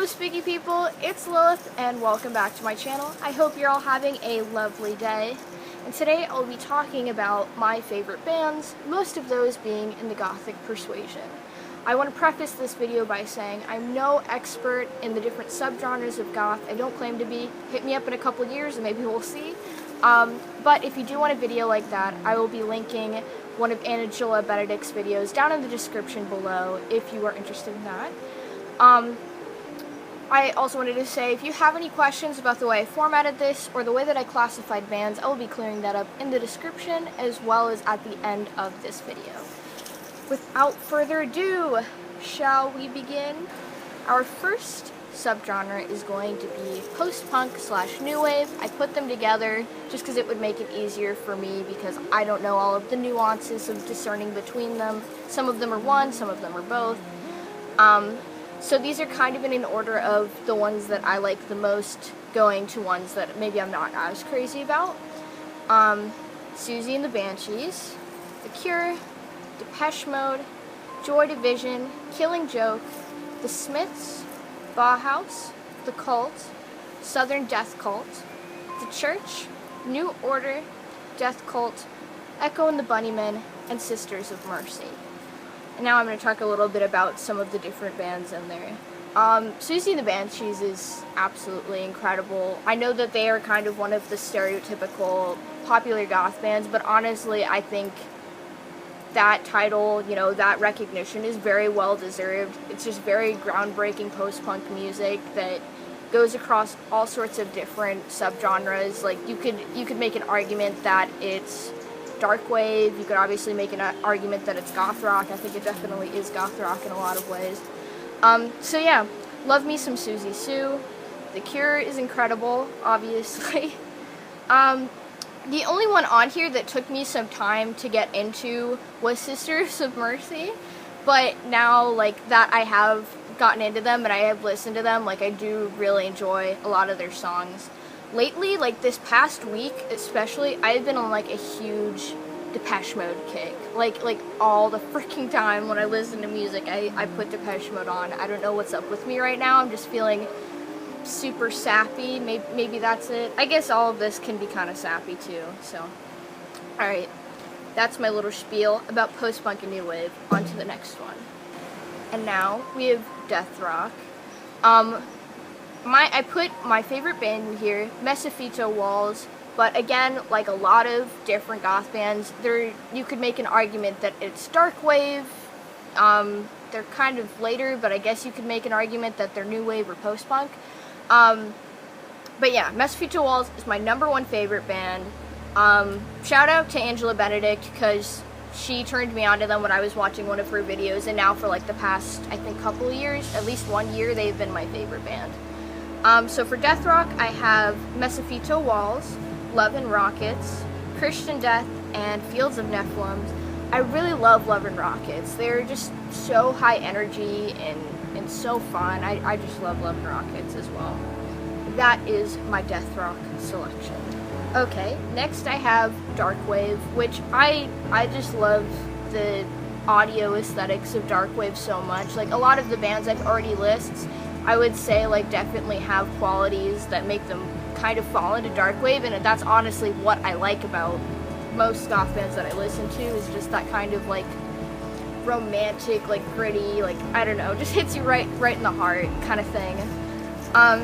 spooky people, it's Lilith and welcome back to my channel. I hope you're all having a lovely day. And today I'll be talking about my favorite bands, most of those being in the gothic persuasion. I want to preface this video by saying I'm no expert in the different subgenres of goth. I don't claim to be. Hit me up in a couple years and maybe we'll see. But if you do want a video like that, I will be linking one of Angela Benedict's videos down in the description below if you are interested in that. I also wanted to say, if you have any questions about the way I formatted this or the way that I classified bands, I will be clearing that up in the description as well as at the end of this video. Without further ado, shall we begin? Our first subgenre is going to be post-punk / new wave. I put them together just because it would make it easier for me because I don't know all of the nuances of discerning between them. Some of them are one, some of them are both. So these are kind of in an order of the ones that I like the most, going to ones that maybe I'm not as crazy about. Susie and the Banshees, The Cure, Depeche Mode, Joy Division, Killing Joke, The Smiths, Bauhaus, The Cult, Southern Death Cult, The Church, New Order, Death Cult, Echo and the Bunnymen, and Sisters of Mercy. And now I'm going to talk a little bit about some of the different bands in there. Susie and the Banshees is absolutely incredible. I know that they are kind of one of the stereotypical popular goth bands, but honestly I think that title, that recognition is very well deserved. It's just very groundbreaking post-punk music that goes across all sorts of different subgenres. Like you could make an argument that it's dark wave. You could obviously make an argument that it's goth rock. I think it definitely is goth rock in a lot of ways. So yeah, love me some Susie Sue. The Cure is incredible, obviously. The only one on here that took me some time to get into was Sisters of Mercy, but now like that I have gotten into them and I have listened to them, like I do really enjoy a lot of their songs. Lately, like this past week especially, I've been on like a huge Depeche Mode kick. Like all the freaking time when I listen to music, I put Depeche Mode on. I don't know what's up with me right now. I'm just feeling super sappy. Maybe that's it. I guess all of this can be kind of sappy too. So, alright. That's my little spiel about post-punk and new wave. On to the next one. And now we have death rock. I put my favorite band in here, Mesafito Walls, but again, like a lot of different goth bands, you could make an argument that it's dark wave. They're kind of later, but I guess you could make an argument that they're new wave or post-punk. But yeah, Mesafito Walls is my #1 favorite band. Shout out to Angela Benedict because she turned me on to them when I was watching one of her videos, and now for like the past, I think, couple of years, at least 1 year, they've been my favorite band. So for death rock, I have Mesafito Walls, Love and Rockets, Christian Death, and Fields of Nephilim. I really love Love and Rockets. They're just so high energy and so fun. I just love Love and Rockets as well. That is my death rock selection. Okay, next I have dark wave, which I just love the audio aesthetics of dark wave so much. Like a lot of the bands I've already listed, I would say like definitely have qualities that make them kind of fall into dark wave, and that's honestly what I like about most goth bands that I listen to, is just that kind of like romantic, like gritty, like I don't know, just hits you right in the heart kind of thing.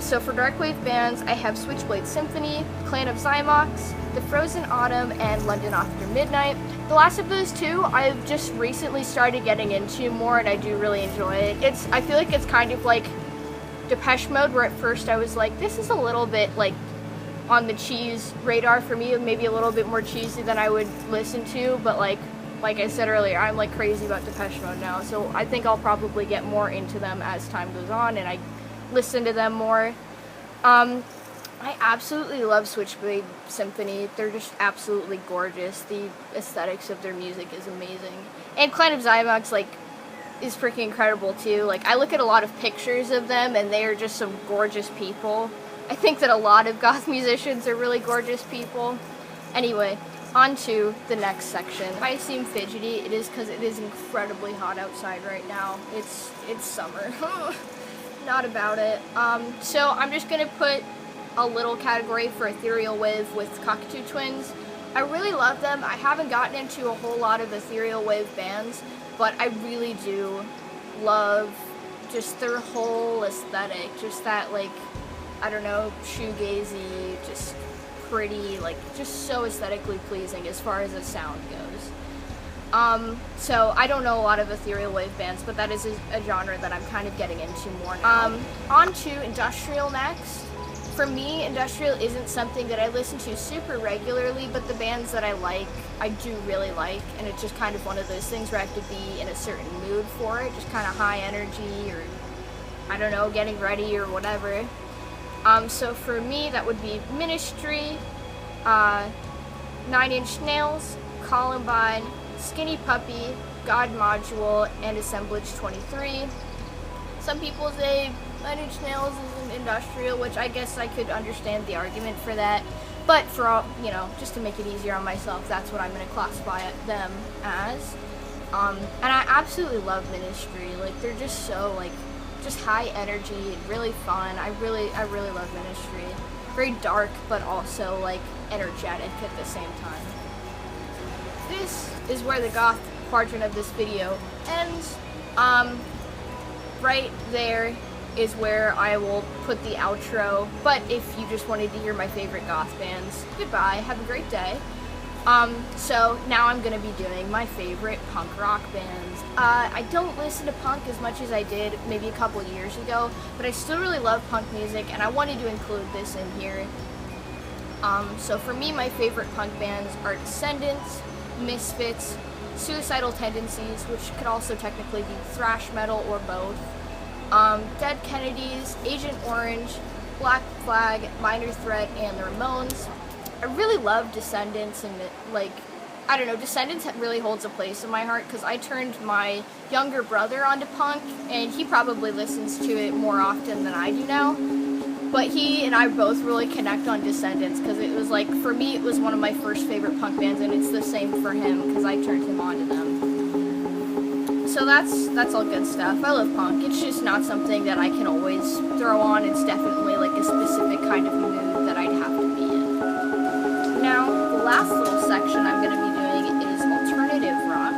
So for dark wave bands, I have Switchblade Symphony, Clan of Zymox, The Frozen Autumn, and London After Midnight. The last of those two I've just recently started getting into more, and I do really enjoy it. I feel like it's kind of like Depeche Mode, where at first I was like, this is a little bit like on the cheese radar for me, maybe a little bit more cheesy than I would listen to, but like I said earlier, I'm like crazy about Depeche Mode now, so I think I'll probably get more into them as time goes on and I listen to them more. I absolutely love Switchblade Symphony. They're just absolutely gorgeous. The aesthetics of their music is amazing. And Clan of Zymox, like, is freaking incredible too. Like, I look at a lot of pictures of them and they are just some gorgeous people. I think that a lot of goth musicians are really gorgeous people. Anyway, on to the next section. If I seem fidgety, it is because it is incredibly hot outside right now. It's summer. not about it. So I'm just gonna put a little category for Ethereal Wave with Cockatoo Twins. I really love them. I haven't gotten into a whole lot of Ethereal Wave bands, but I really do love just their whole aesthetic. Just that, like, I don't know, shoegazy, just pretty, like, just so aesthetically pleasing as far as the sound goes. So I don't know a lot of Ethereal Wave bands, but that is a genre that I'm kind of getting into more now. On to Industrial next. For me, Industrial isn't something that I listen to super regularly, but the bands that I like, I do really like, and it's just kind of one of those things where I have to be in a certain mood for it, just kind of high energy, or, I don't know, getting ready or whatever. So for me, that would be Ministry, 9 Inch Nails, Columbine, Skinny Puppy, God Module, and Assemblage 23. Some people say 9 Inch Nails is an industrial, which I guess I could understand the argument for that. But for all, you know, just to make it easier on myself, that's what I'm going to classify them as. And I absolutely love Ministry. Like, they're just so, like, just high energy and really fun. I really love Ministry. Very dark, but also, like, energetic at the same time. This is where the goth quadrant of this video ends. Right there is where I will put the outro, but if you just wanted to hear my favorite goth bands, goodbye, have a great day. So now I'm gonna be doing my favorite punk rock bands. I don't listen to punk as much as I did maybe a couple years ago, but I still really love punk music, and I wanted to include this in here. So for me, my favorite punk bands are Descendants, Misfits, Suicidal Tendencies, which could also technically be thrash metal or both, Dead Kennedys, Agent Orange, Black Flag, Minor Threat, and the Ramones. I really love Descendants, and, like, I don't know, Descendants really holds a place in my heart, because I turned my younger brother onto punk, and he probably listens to it more often than I do now. But he and I both really connect on Descendants, because it was like, for me, it was one of my first favorite punk bands, and it's the same for him, because I turned him on to them. So that's all good stuff. I love punk. It's just not something that I can always throw on. It's definitely like a specific kind of mood that I'd have to be in. Now, the last little section I'm going to be doing is alternative rock.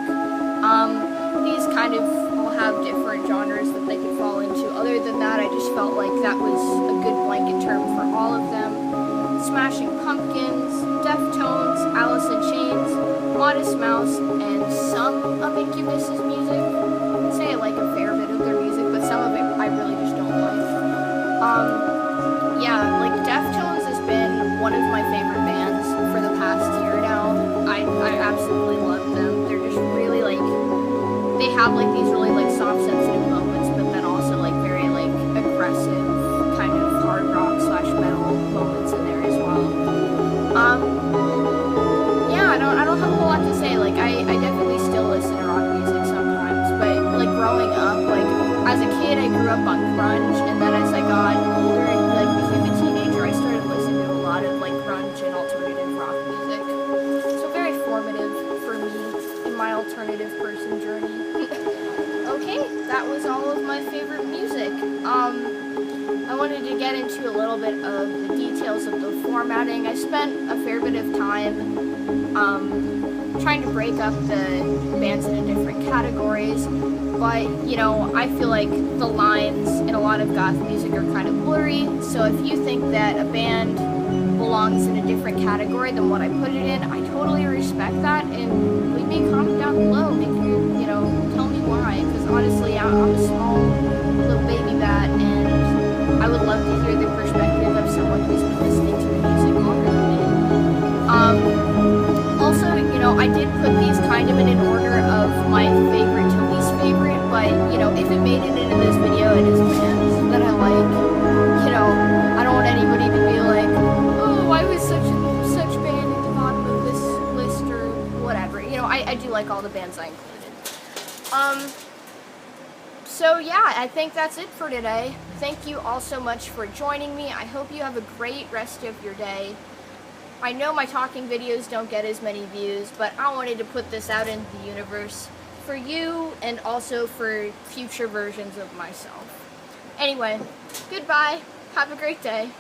These kind of all have different genres that they could fall into. Other than that, I just felt like that was a good blanket term for all of them. Smashing Pumpkins, Deftones, Alice in Chains, Modest Mouse, and some of Incubus's music. I'd say I like a fair bit of their music, but some of it I really just don't like. Yeah, like Deftones has been one of my favorite bands for the past year now. I absolutely love them. They're just really, like, they have like these really like soft, sensitive moments, but then also like very like aggressive kind of hard rock / metal moments in there as well. Yeah, I don't have a whole lot to say. Like, I definitely still listen to rock music sometimes, but like growing up, like as a kid, I grew up on grunge, and then as I got older and like became a teenager, I started listening to a lot of like grunge and alternative rock music. So very formative for me in my alternative person journey. Okay, that was all of my favorite music. I wanted to get into a little bit of the details of the formatting. I spent a fair bit of time trying to break up the bands into different categories, but, you know, I feel like the lines in a lot of goth music are kind of blurry, so if you think that a band belongs in a different category than what I put it in, I totally respect that, and leave me a comment down below. Make you know, tell me why, because honestly, I'm a small little baby bat, and I would love to hear the perspective of someone who's been listening to the music longer than me. Also, you know, I did put these kind of in an order of my favorite to least favorite, but, you know, if it made it into this video and it's bands that I like, you know, I don't want anybody to be like, oh, why was such band at the bottom of this list or whatever. You know, I do like all the bands I included. So yeah, I think that's it for today. Thank you all so much for joining me. I hope you have a great rest of your day. I know my talking videos don't get as many views, but I wanted to put this out into the universe for you and also for future versions of myself. Anyway, goodbye. Have a great day.